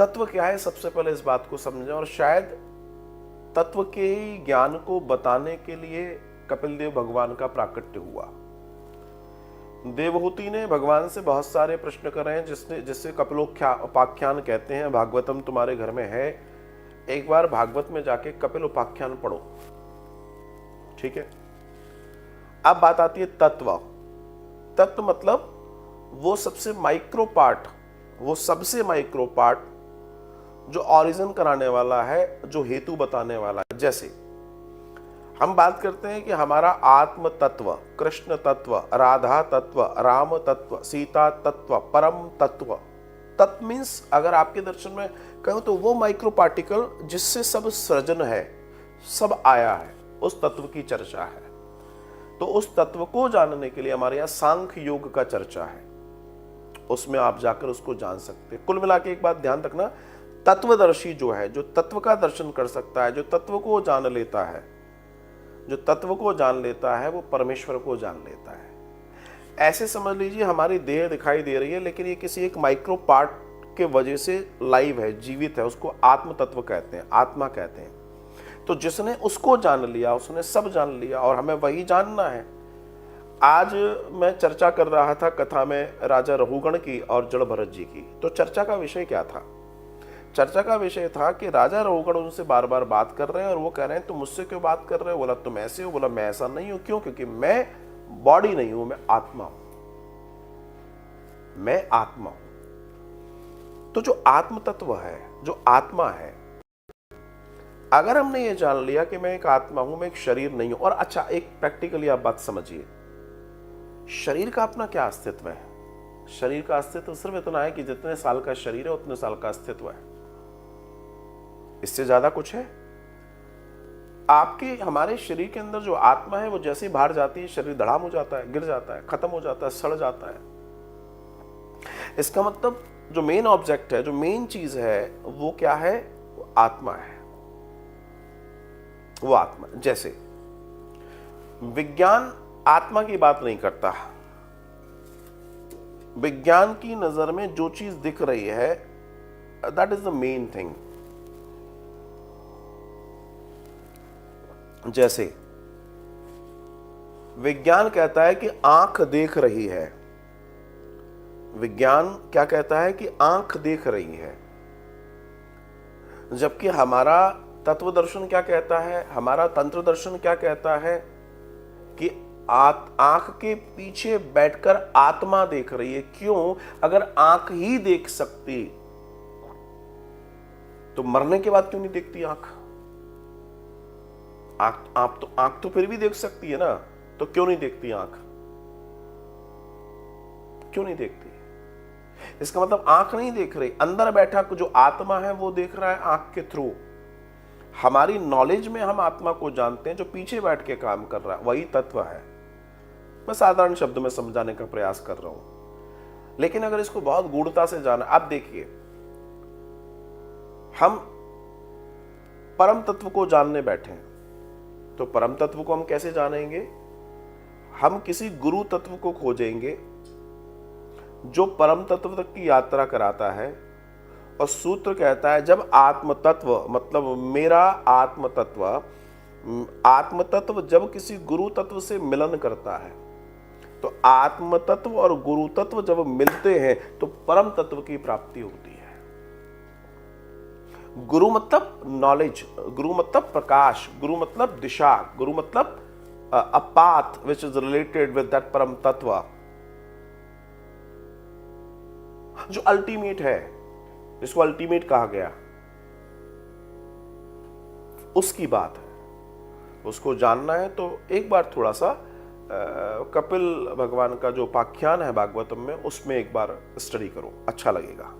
तत्व क्या है, सबसे पहले इस बात को समझें। और शायद तत्व के ज्ञान को बताने के लिए कपिल देव भगवान का प्राकट्य हुआ। देवहूति ने भगवान से बहुत सारे प्रश्न करे हैं, जिससे कपिलोपाख्यान कहते हैं। भागवतम तुम्हारे घर में है, एक बार भागवत में जाके कपिल उपाख्यान पढ़ो, ठीक है। अब बात आती है तत्व। तत्व मतलब वो सबसे माइक्रो पार्ट जो ऑरिजिन कराने वाला है, जो हेतु बताने वाला है। जैसे हम बात करते हैं कि हमारा आत्म तत्व, कृष्ण तत्व, राधा तत्व, राम तत्व, सीता तत्व, परम तत्व। तत्व मीन्स अगर आपके दर्शन में कहूं तो वो माइक्रो पार्टिकल जिससे सब सृजन है, सब आया है, उस तत्व की चर्चा है। तो उस तत्व को जानने के लिए हमारे यहाँ सांख्य योग का चर्चा है, उसमें आप जाकर उसको जान सकते हैं। कुल मिला के एक बात ध्यान रखना, तत्वदर्शी जो है, जो तत्व का दर्शन कर सकता है, जो तत्व को जान लेता है, जो तत्व को जान लेता है, वो परमेश्वर को जान लेता है। ऐसे समझ लीजिए हमारी देह दिखाई दे रही है, लेकिन ये किसी एक माइक्रो पार्ट के वजह से लाइव है, जीवित है, उसको आत्म तत्व कहते हैं, आत्मा कहते हैं। तो जिसने उसको जान लिया, उसने सब जान लिया, और हमें वही जानना है। आज मैं चर्चा कर रहा था कथा में राजा रहुगण की और जड़ भरत जी की। तो चर्चा का विषय क्या था? चर्चा का विषय था कि राजा रहुगण उनसे बार बार बात कर रहे हैं और वो कह रहे हैं तुम मुझसे क्यों बात कर रहे हो? बोला तुम ऐसे हो। बोला मैं ऐसा नहीं हूं। क्यों? क्योंकि मैं बॉडी नहीं हूं, मैं आत्मा हूं, मैं आत्मा हूं। तो जो आत्म तत्व है, जो आत्मा है, अगर हमने ये जान लिया कि मैं एक आत्मा हूं, मैं एक शरीर नहीं हूं। और अच्छा, एक प्रैक्टिकली आप बात समझिए, शरीर का अपना क्या अस्तित्व है? शरीर का अस्तित्व सिर्फ इतना है कि जितने साल का शरीर है उतने साल का अस्तित्व है, इससे ज्यादा कुछ है? आपके हमारे शरीर के अंदर जो आत्मा है वो जैसे ही बाहर जाती है, शरीर धड़ाम हो जाता है, गिर जाता है, खत्म हो जाता है, सड़ जाता है। इसका मतलब जो मेन ऑब्जेक्ट है, जो मेन चीज है, वो क्या है? वो आत्मा है, वो आत्मा। जैसे विज्ञान आत्मा की बात नहीं करता। विज्ञान की नजर में जो चीज दिख रही है, that is the main thing. जैसे विज्ञान कहता है कि आंख देख रही है, विज्ञान क्या कहता है कि आंख देख रही है, जबकि हमारा तत्व दर्शन क्या कहता है, हमारा तंत्र दर्शन क्या कहता है कि आंख के पीछे बैठकर आत्मा देख रही है। क्यों? अगर आंख ही देख सकती तो मरने के बाद क्यों नहीं देखती आंख? आंख तो फिर भी देख सकती है ना, तो क्यों नहीं देखती आंख? क्यों नहीं देखती? इसका मतलब आंख नहीं देख रही, अंदर बैठा जो आत्मा है वो देख रहा है आंख के थ्रू। हमारी नॉलेज में हम आत्मा को जानते हैं, जो पीछे बैठ के काम कर रहा है वही तत्व है। मैं साधारण शब्द में समझाने का प्रयास कर रहा हूं, लेकिन अगर इसको बहुत गूढ़ता से जाना, आप देखिए, हम परम तत्व को जानने बैठे हैं, तो परम तत्व को हम कैसे जानेंगे? हम किसी गुरु तत्व को खोजेंगे जो परम तत्व तक की यात्रा कराता है। और सूत्र कहता है जब आत्म तत्व, मतलब मेरा आत्म तत्व जब किसी गुरु तत्व से मिलन करता है, तो आत्म तत्व और गुरु तत्व जब मिलते हैं तो परम तत्व की प्राप्ति होती है। गुरु मतलब नॉलेज, गुरु मतलब प्रकाश, गुरु मतलब दिशा, गुरु मतलब a path which is related with that परम तत्व, जो अल्टीमेट है, जिसको अल्टीमेट कहा गया, उसकी बात है। उसको जानना है तो एक बार थोड़ा सा कपिल भगवान का जो उपाख्यान है भागवतम में, उसमें एक बार स्टडी करो, अच्छा लगेगा।